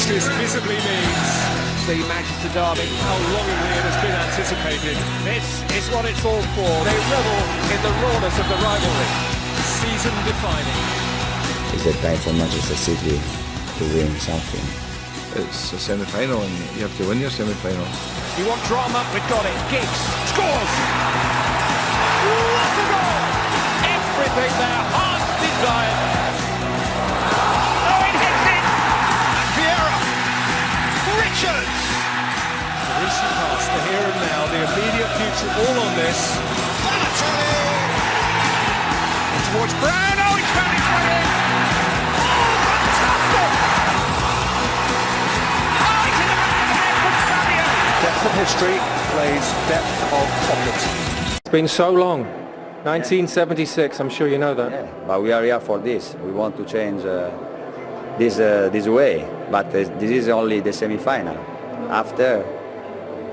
much this visibly means the Manchester derby. How longingly it has been anticipated. This is what it's all for. They revel in the rawness of the rivalry. Season defining. It's the time for Manchester City to win something. It's a semi-final and you have to win your semi-final. You want drama? We've got it. Giggs scores! What a goal! Everything their hearts desired. Oh, it hits it! And Vieira. Richards! The recent past, the here and now, the immediate future, all on this. Balotelli! Towards Brown. Oh, he's found his way in! Oh, fantastic! Oh, he's in the back of the net for Fabio! Depth of history plays depth of pocket. It's been so long. 1976, I'm sure you know that. Yeah, but we are here for this. We want to change this way. But this is only the semi-final. After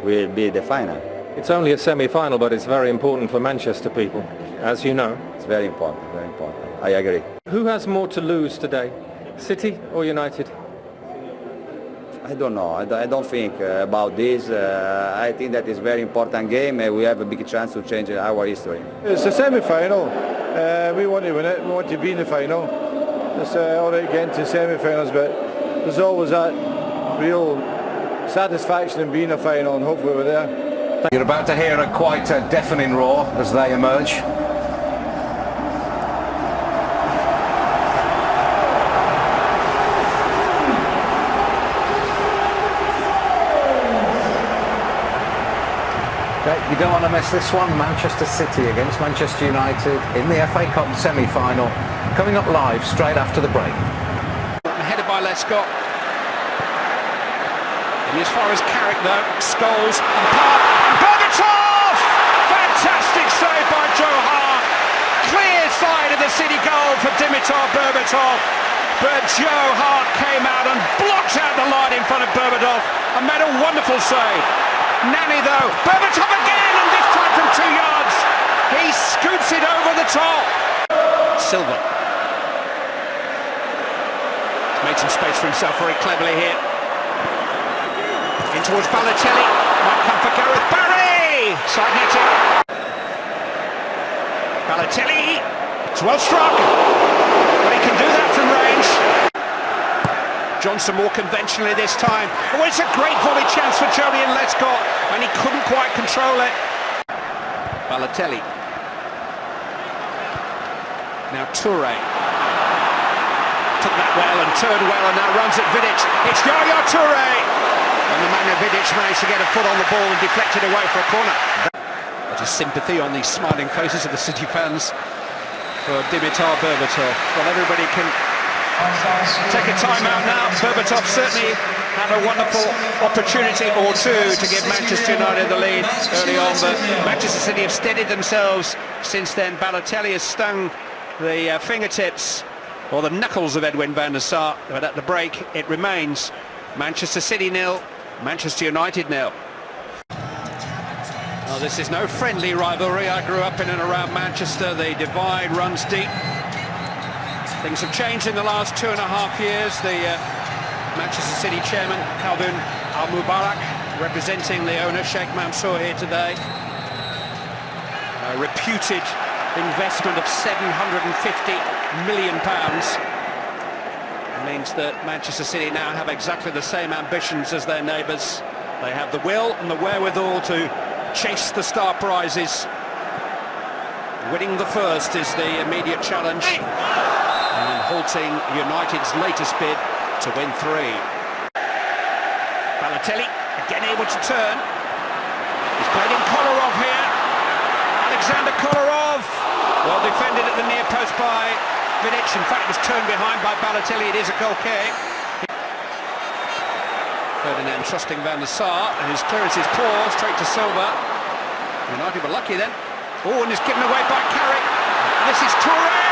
will be the final. It's only a semi-final, but it's very important for Manchester people, as you know. It's very important, very important. I agree. Who has more to lose today, City or United? I don't know. I don't think about this. I think that it's a very important game and we have a big chance to change our history. It's a semi-final. We want to win it. We want to be in the final. It's all right getting to semi-finals, but there's always that real satisfaction in being in a final, and hopefully we're there. You're about to hear a quite deafening roar as they emerge. You don't want to miss this one. Manchester City against Manchester United in the FA Cup semi-final, coming up live straight after the break. Headed by Lescott. And as far as Carrick though, Scholes and Park and Berbatov! Fantastic save by Joe Hart. Clear side of the City goal for Dimitar Berbatov. But Joe Hart came out and blocked out the line in front of Berbatov and made a wonderful save. Nanny though, Berbatov again, and this time from 2 yards. He scoops it over the top. Silva. He's made some space for himself very cleverly here. In towards Balotelli. Might come for Gareth Barry. Side netting. Balotelli. It's well struck. But he can do that from range. Johnson more conventionally this time. Oh, it's a great volley chance for Julian Lescott, and he couldn't quite control it. Balotelli. Now TOURE. Took that well and turned well, and now runs at Vidic. It's YAYA TOURE! And the man of Vidic managed to get a foot on the ball and deflect it away for a corner. What a sympathy on these smiling faces of the City fans for Dimitar Berbatov. Well, everybody can take a time out now. Berbatov certainly had a wonderful opportunity or two to give Manchester United the lead early on, but Manchester City have steadied themselves since then. Balotelli has stung the fingertips or the knuckles of Edwin van der Sar, but at the break it remains Manchester City 0, Manchester United 0. Well, this is no friendly rivalry. I grew up in and around Manchester. The divide runs deep. Things have changed in the last 2.5 years. The Manchester City chairman, Khaldoon Al-Mubarak, representing the owner, Sheikh Mansour, here today. A reputed investment of £750 million. It means that Manchester City now have exactly the same ambitions as their neighbours. They have the will and the wherewithal to chase the star prizes. Winning the first is the immediate challenge. And halting United's latest bid to win 3. Balotelli again able to turn. He's played in Kolarov here. Alexander Kolarov. Well defended at the near post by Vidic. In fact, it was turned behind by Balotelli. It is a goal kick. Ferdinand trusting Van der Sar, and his clearance is poor, straight to Silva. United were lucky then. Oh, and it's given away by Carrick. This is TOURE.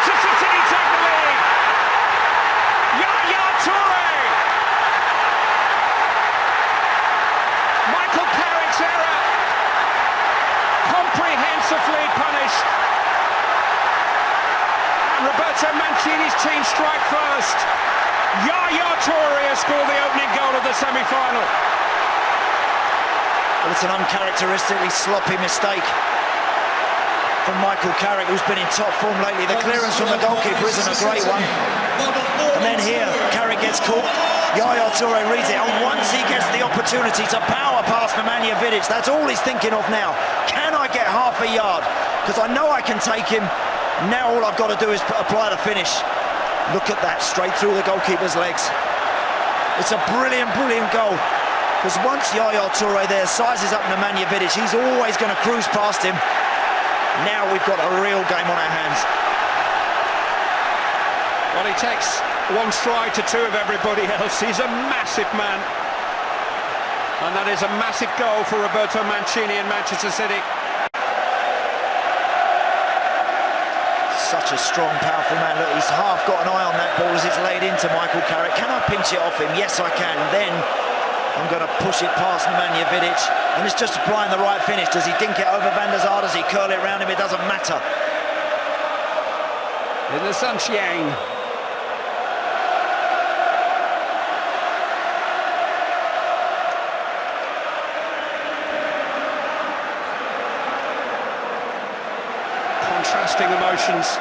Manchester City take the lead. YAYA TOURE. Michael Carrick's error. Comprehensively punished. And Roberto Mancini's team strike first. YAYA TOURE has scored the opening goal of the semi-final. Well, it's an uncharacteristically sloppy mistake from Michael Carrick, who's been in top form lately. The clearance from the goalkeeper isn't a great one. And then here, Carrick gets caught. YAYA TOURE reads it, and once he gets the opportunity to power past Nemanja Vidic, that's all he's thinking of now. Can I get half a yard? Because I know I can take him. Now all I've got to do is apply the finish. Look at that, straight through the goalkeeper's legs. It's a brilliant, brilliant goal. Because once YAYA TOURE there sizes up Nemanja Vidic, he's always going to cruise past him. Now we've got a real game on our hands. Well, he takes one stride to two of everybody else. He's a massive man. And that is a massive goal for Roberto Mancini in Manchester City. Such a strong, powerful man. Look, he's half got an eye on that ball as it's laid into Michael Carrick. Can I pinch it off him? Yes, I can. Then I'm going to push it past Nemanja Vidic. And it's just applying the right finish. Does he dink it over Van der Sar? Does he curl it around him? It doesn't matter. In the sunshine. Contrasting emotions.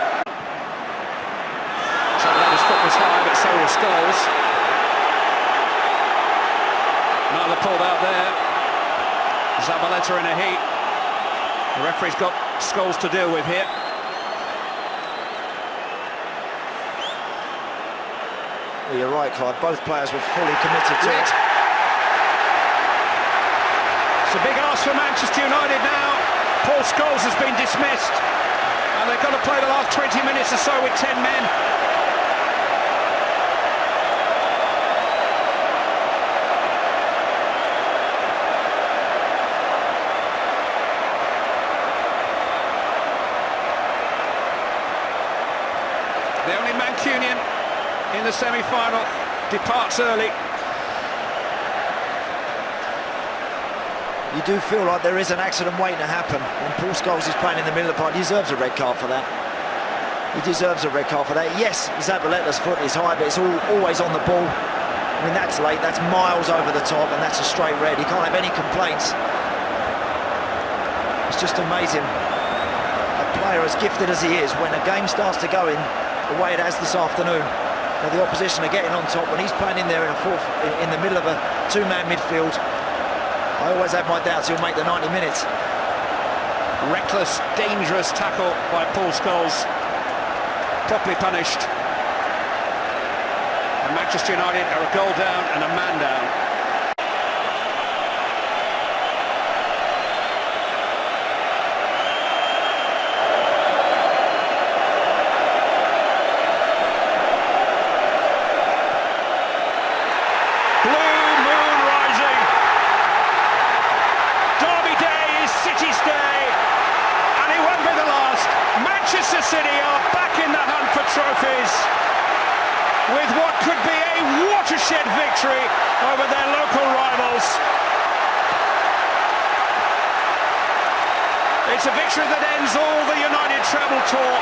His foot was high, but so was Scholes. Neither pulled out there. Zabaleta in a heat. The referee's got Scholes to deal with here. Well, you're right, Clive. Both players were fully committed to it. It's a big ask for Manchester United now. Paul Scholes has been dismissed. And they've got to play the last 20 minutes or so with 10 men. The only Mancunian in the semi-final departs early. You do feel like there is an accident waiting to happen. When Paul Scholes is playing in the middle of the park, he deserves a red card for that. He deserves a red card for that. Yes, Zabaleta's foot is high, but it's always on the ball. I mean, that's late, that's miles over the top, and that's a straight red. He can't have any complaints. It's just amazing. A player as gifted as he is, when a game starts to go in the way it has this afternoon, where the opposition are getting on top, when he's playing in there in the middle of a two-man midfield, I always have my doubts he'll make the 90 minutes. Reckless, dangerous tackle by Paul Scholes. Properly punished. And Manchester United are a goal down and a man down. Manchester City are back in the hunt for trophies with what could be a watershed victory over their local rivals. It's a victory that ends all the United travel tour,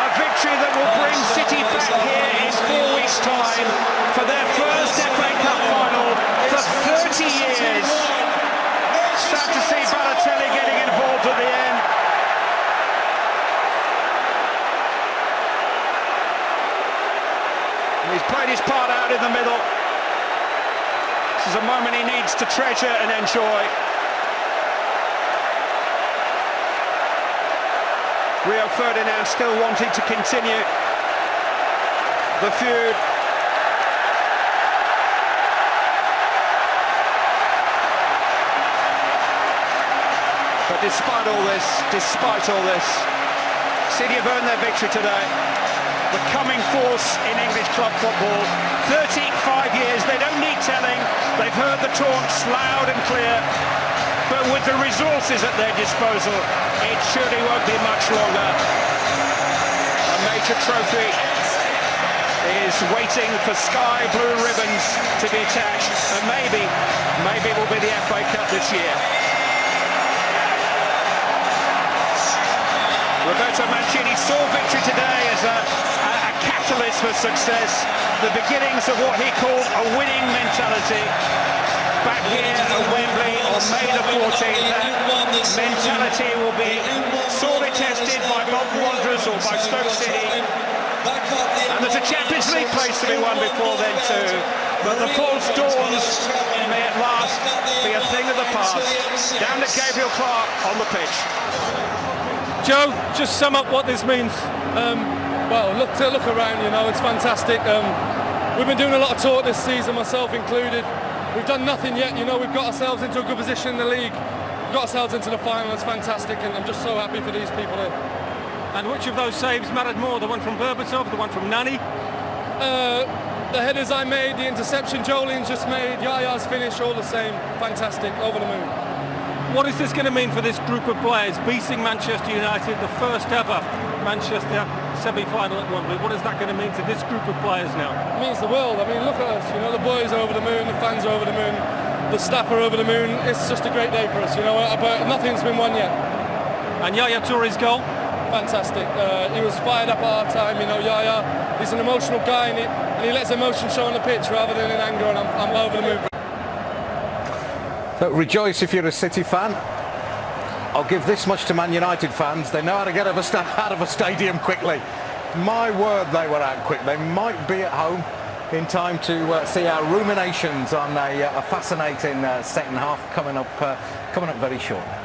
a victory that will bring City back here in 4 weeks' time for their first FA Cup final for 30 years. Sad to see Balotelli getting involved at the end. He's played his part out in the middle. This is a moment he needs to treasure and enjoy. Rio Ferdinand still wanting to continue the feud. But despite all this, City have earned their victory today. The coming force in English club football. 35 years, they don't need telling. They've heard the taunts loud and clear. But with the resources at their disposal, it surely won't be much longer. A major trophy is waiting for sky blue ribbons to be attached. And maybe it will be the FA Cup this year. Roberto Mancini saw victory today as a catalyst for success, the beginnings of what he called a winning mentality. Back here at Wembley on May the 14th, that mentality will be sorely tested by Bolton Wanderers or by Stoke City. And there's a Champions League place to be won before then too. But the false dawns may at last be a thing of the past. Down to Gabriel Clark on the pitch. Joe, just sum up what this means. Well, look around, you know, it's fantastic. We've been doing a lot of talk this season, myself included. We've done nothing yet, you know, we've got ourselves into a good position in the league. We've got ourselves into the final, it's fantastic, and I'm just so happy for these people here. And which of those saves mattered more, the one from Berbatov, the one from Nani? The headers I made, the interception Jolene's just made, Yaya's finish, all the same. Fantastic, over the moon. What is this going to mean for this group of players, beating Manchester United, the first ever Manchester semi-final at Wembley? What is that going to mean to this group of players now? It means the world. I mean, look at us, you know, the boys are over the moon, the fans are over the moon, the staff are over the moon. It's just a great day for us, you know, but nothing's been won yet. And Yaya Toure's goal? Fantastic. He was fired up at our time, you know, Yaya. He's an emotional guy and he lets emotion show on the pitch rather than in anger, and I'm over the moon. So rejoice if you're a City fan. I'll give this much to Man United fans. They know how to get out of a stadium quickly. My word, they were out quick. They might be at home in time to see our ruminations on a fascinating second half coming up very shortly.